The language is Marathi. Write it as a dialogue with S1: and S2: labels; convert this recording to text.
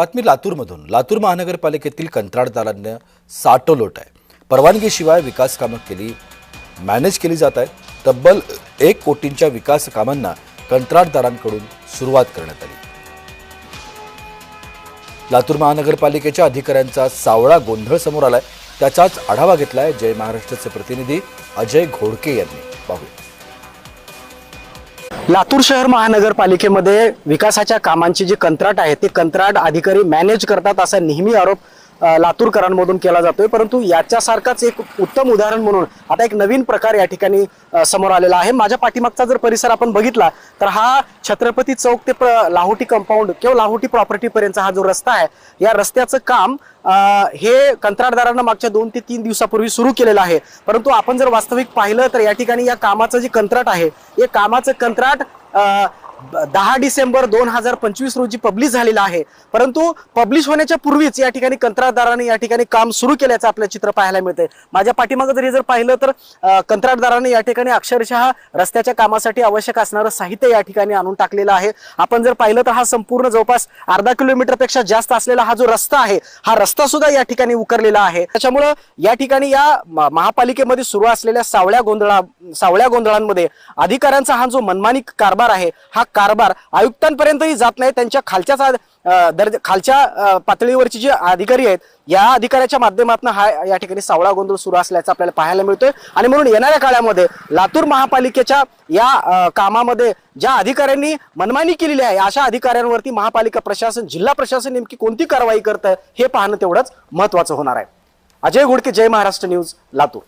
S1: बातमी लातूरमधून। लातूर महानगरपालिकेतील कंत्राटदारांना साठोलोट आहे। परवानगीशिवाय विकास कामं मॅनेज केली जात आहेत। तब्बल 1 कोटींच्या विकास कामांना कंत्राटदारांकडून सुरुवात करण्यात आली। लातूर महानगरपालिकेच्या अधिकाऱ्यांचा सावळा गोंधळ समोर आलाय। त्याचाच आढावा घेतलाय जय महाराष्ट्राचे प्रतिनिधी अजय घोडके यांनी। पाहूया।
S2: लातूर शहर महानगरपालिकेमध्ये विकासाच्या कामांची जी कंत्राट आहे ते कंत्राट अधिकारी मॅनेज करतात असा नेहमी आरोप लातूरकरांमधून केला जातोय। परंतु याच्यासारखाच एक उत्तम उदाहरण म्हणून आता एक नवीन प्रकार या ठिकाणी समोर आलेला आहे। माझ्या पाठीमागचा जर परिसर आपण बघितला तर हा छत्रपती चौक ते लाहोटी कंपाऊंड किंवा लाहोटी प्रॉपर्टी पर्यंतचा हा जो रस्ता आहे, या रस्त्याचं काम हे कंत्राटदारांना मागच्या 2 ते 3 दिवसापूर्वी सुरू केलेलं आहे। परंतु आपण जर वास्तविक पाहिलं तर या ठिकाणी या कामाचं जे कंत्राट आहे, हे कामाचं कंत्राट 10 डिसेंबर 2025 रोजी पब्लिश झालेला आहे। परंतु पब्लिश होण्याच्या पूर्वीच या ठिकाणी कंत्राटदारांनी या ठिकाणी काम सुरू केल्याचं आपल्याला चित्र पाहायला मिळतंय। माझ्या पाठीमागे जर पाहिलं तर कंत्राटदारांनी या ठिकाणी अक्षरशः रस्त्याच्या कामासाठी आवश्यक असणारं साहित्य या ठिकाणी आणून टाकलेलं आहे। आपण जर पाहिलं तर हा संपूर्ण जवळपास अर्धा किलोमीटरपेक्षा जास्त असलेला हा जो रस्ता आहे, हा रस्ता सुद्धा या ठिकाणी उकरलेला आहे। त्याच्यामुळे या ठिकाणी या महापालिकेमध्ये सुरू असलेल्या सावळ्या गोंधळांमध्ये अधिकाऱ्यांचा हा जो मनमानी कारभार आहे, हा कारभार आयुक्तांपर्यंतही जात नाही। त्यांच्या खालच्या पातळीवरची जी अधिकारी आहेत, या अधिकाऱ्याच्या माध्यमातून हा या ठिकाणी सावळा गोंधळ सुरू असल्याचं आपल्याला पाहायला मिळतोय। आणि म्हणून येणाऱ्या काळामध्ये लातूर महापालिकेच्या या कामामध्ये ज्या अधिकाऱ्यांनी मनमानी केलेली आहे, अशा अधिकाऱ्यांवरती महापालिका प्रशासन, जिल्हा प्रशासन नेमकी कोणती कारवाई करतं हे पाहणं तेवढंच महत्त्वाचं होणार आहे। अजय घोडके, जय महाराष्ट्र न्यूज, लातूर।